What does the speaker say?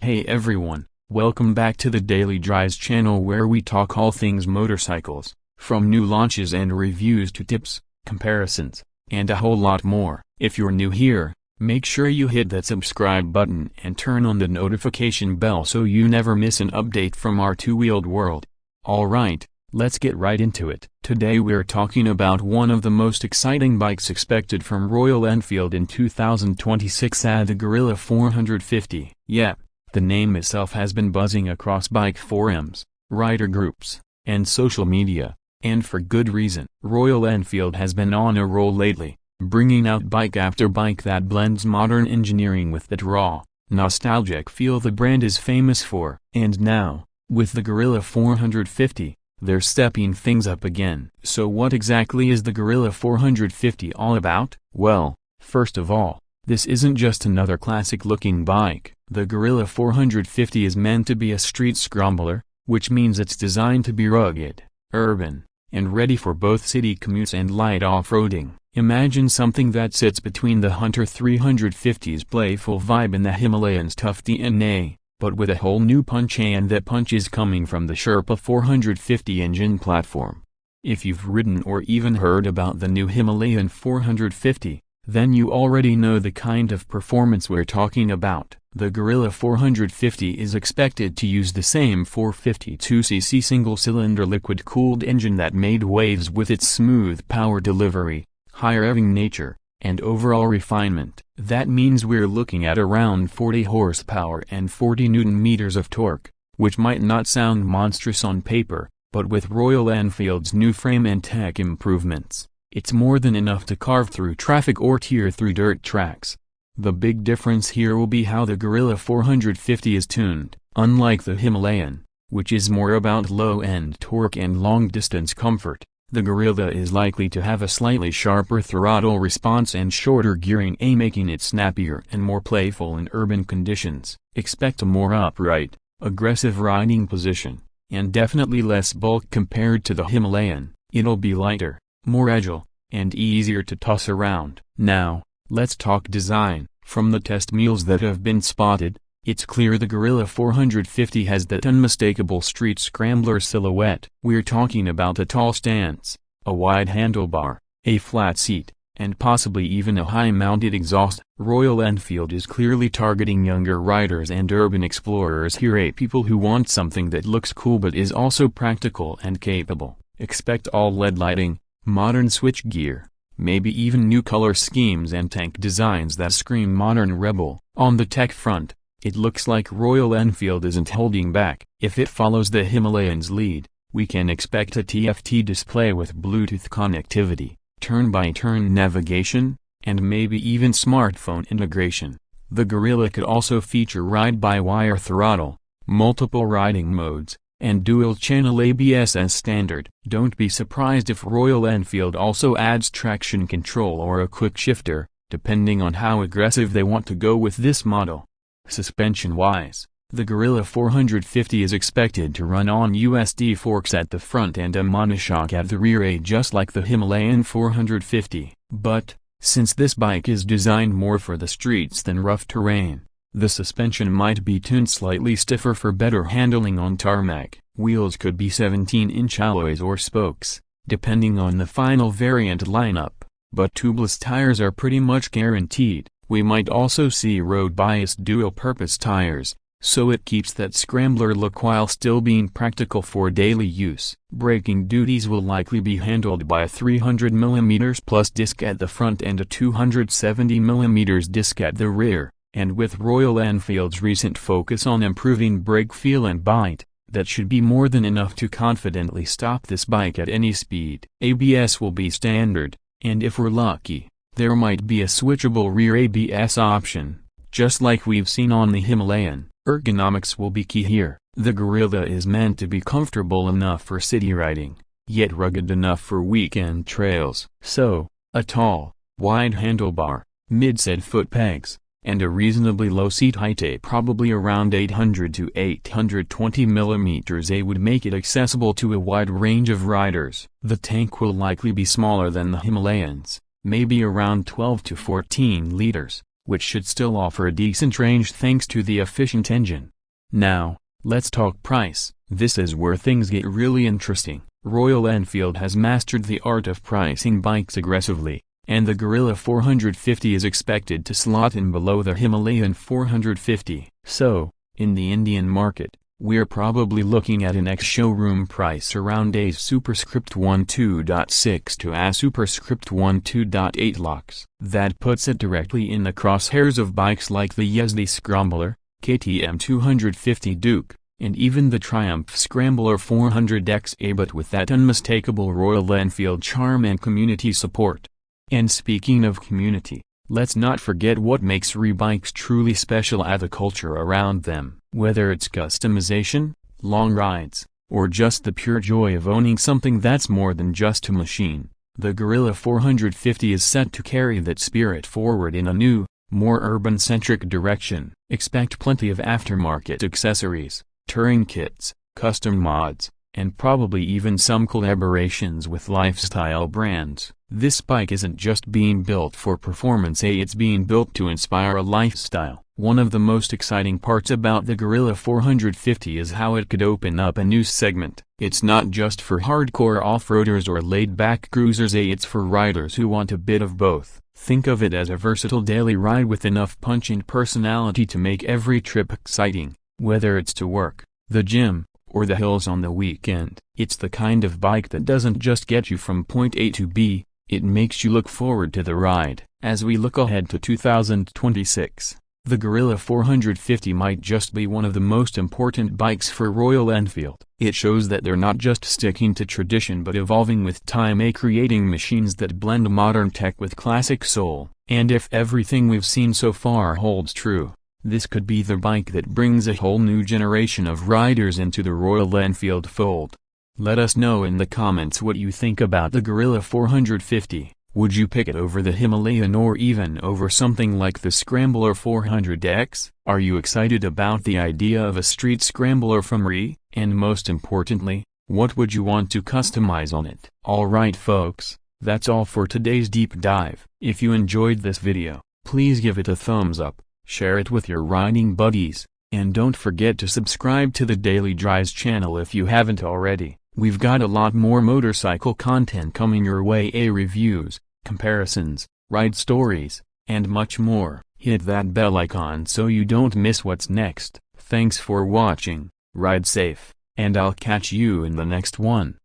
Hey everyone, welcome back to the Daily Drives channel where we talk all things motorcycles, from new launches and reviews to tips, comparisons, and a whole lot more. If you're new here, make sure you hit that subscribe button and turn on the notification bell so you never miss an update from our two-wheeled world. Alright, let's get right into it. Today we're talking about one of the most exciting bikes expected from Royal Enfield in 2026, the Guerrilla 450. Yep. The name itself has been buzzing across bike forums, rider groups, and social media, and for good reason. Royal Enfield has been on a roll lately, bringing out bike after bike that blends modern engineering with that raw, nostalgic feel the brand is famous for. And now, with the Guerrilla 450, they're stepping things up again. So what exactly is the Guerrilla 450 all about? Well, first of all, this isn't just another classic-looking bike. The Guerrilla 450 is meant to be a street scrambler, which means it's designed to be rugged, urban, and ready for both city commutes and light off-roading. Imagine something that sits between the Hunter 350's playful vibe and the Himalayan's tough DNA, but with a whole new punch, and that punch is coming from the Sherpa 450 engine platform. If you've ridden or even heard about the new Himalayan 450, then you already know the kind of performance we're talking about. The Guerrilla 450 is expected to use the same 452cc single-cylinder liquid-cooled engine that made waves with its smooth power delivery, high-revving nature, and overall refinement. That means we're looking at around 40 horsepower and 40 Nm of torque, which might not sound monstrous on paper, but with Royal Enfield's new frame and tech improvements, it's more than enough to carve through traffic or tear through dirt tracks. The big difference here will be how the Guerrilla 450 is tuned. Unlike the Himalayan, which is more about low-end torque and long-distance comfort, the Guerrilla is likely to have a slightly sharper throttle response and shorter gearing, making it snappier and more playful in urban conditions. Expect a more upright, aggressive riding position, and definitely less bulk compared to the Himalayan. It'll be lighter, more agile, and easier to toss around. Now, let's talk design. From the test meals that have been spotted, it's clear the Guerrilla 450 has that unmistakable street scrambler silhouette. We're talking about a tall stance, a wide handlebar, a flat seat, and possibly even a high-mounted exhaust. Royal Enfield is clearly targeting younger riders and urban explorers here, people who want something that looks cool but is also practical and capable. Expect all LED lighting, modern switchgear, maybe even new color schemes and tank designs that scream modern rebel. On the tech front, it looks like Royal Enfield isn't holding back. If it follows the Himalayan's lead, we can expect a TFT display with Bluetooth connectivity, turn-by-turn navigation, and maybe even smartphone integration. The Guerrilla could also feature ride-by-wire throttle, multiple riding modes, and dual-channel ABS as standard. Don't be surprised if Royal Enfield also adds traction control or a quick shifter, depending on how aggressive they want to go with this model. Suspension-wise, the Guerrilla 450 is expected to run on USD forks at the front and a monoshock at the rear, just like the Himalayan 450. But, since this bike is designed more for the streets than rough terrain, the suspension might be tuned slightly stiffer for better handling on tarmac. Wheels could be 17-inch alloys or spokes, depending on the final variant lineup, but tubeless tires are pretty much guaranteed. We might also see road-biased dual-purpose tires, so it keeps that scrambler look while still being practical for daily use. Braking duties will likely be handled by a 300mm plus disc at the front and a 270mm disc at the rear. And with Royal Enfield's recent focus on improving brake feel and bite, that should be more than enough to confidently stop this bike at any speed. ABS will be standard, and if we're lucky, there might be a switchable rear ABS option, just like we've seen on the Himalayan. Ergonomics will be key here. The Guerrilla is meant to be comfortable enough for city riding, yet rugged enough for weekend trails. So, a tall, wide handlebar, mid-set foot pegs, and a reasonably low seat height, probably around 800 to 820 mm, would make it accessible to a wide range of riders. The tank will likely be smaller than the Himalayans, maybe around 12 to 14 liters, which should still offer a decent range thanks to the efficient engine. Now, let's talk price. This is where things get really interesting. Royal Enfield has mastered the art of pricing bikes aggressively, and the Guerrilla 450 is expected to slot in below the Himalayan 450. So, in the Indian market, we're probably looking at an ex-showroom price around a superscript 12.6 to a superscript 12.8 lakhs. That puts it directly in the crosshairs of bikes like the Yazdi Scrambler, KTM 250 Duke, and even the Triumph Scrambler 400XA, but with that unmistakable Royal Enfield charm and community support. And speaking of community, let's not forget what makes re-bikes truly special are the culture around them. Whether it's customization, long rides, or just the pure joy of owning something that's more than just a machine, the Guerrilla 450 is set to carry that spirit forward in a new, more urban-centric direction. Expect plenty of aftermarket accessories, touring kits, custom mods, and probably even some collaborations with lifestyle brands. This bike isn't just being built for performance, it's being built to inspire a lifestyle. One of the most exciting parts about the Guerrilla 450 is how it could open up a new segment. It's not just for hardcore off-roaders or laid-back cruisers, it's for riders who want a bit of both. Think of it as a versatile daily ride with enough punch and personality to make every trip exciting, whether it's to work, the gym, or the hills on the weekend. It's the kind of bike that doesn't just get you from point A to B, it makes you look forward to the ride. As we look ahead to 2026, the Guerrilla 450 might just be one of the most important bikes for Royal Enfield. It shows that they're not just sticking to tradition but evolving with time, creating machines that blend modern tech with classic soul. And if everything we've seen so far holds true, this could be the bike that brings a whole new generation of riders into the Royal Enfield fold. Let us know in the comments what you think about the Guerrilla 450. Would you pick it over the Himalayan or even over something like the Scrambler 400X? Are you excited about the idea of a street scrambler from Re? And most importantly, what would you want to customize on it? Alright folks, that's all for today's deep dive. If you enjoyed this video, please give it a thumbs up, share it with your riding buddies, and don't forget to subscribe to the Daily Drives channel if you haven't already. We've got a lot more motorcycle content coming your way, reviews, comparisons, ride stories, and much more. Hit that bell icon so you don't miss what's next. Thanks for watching, ride safe, and I'll catch you in the next one.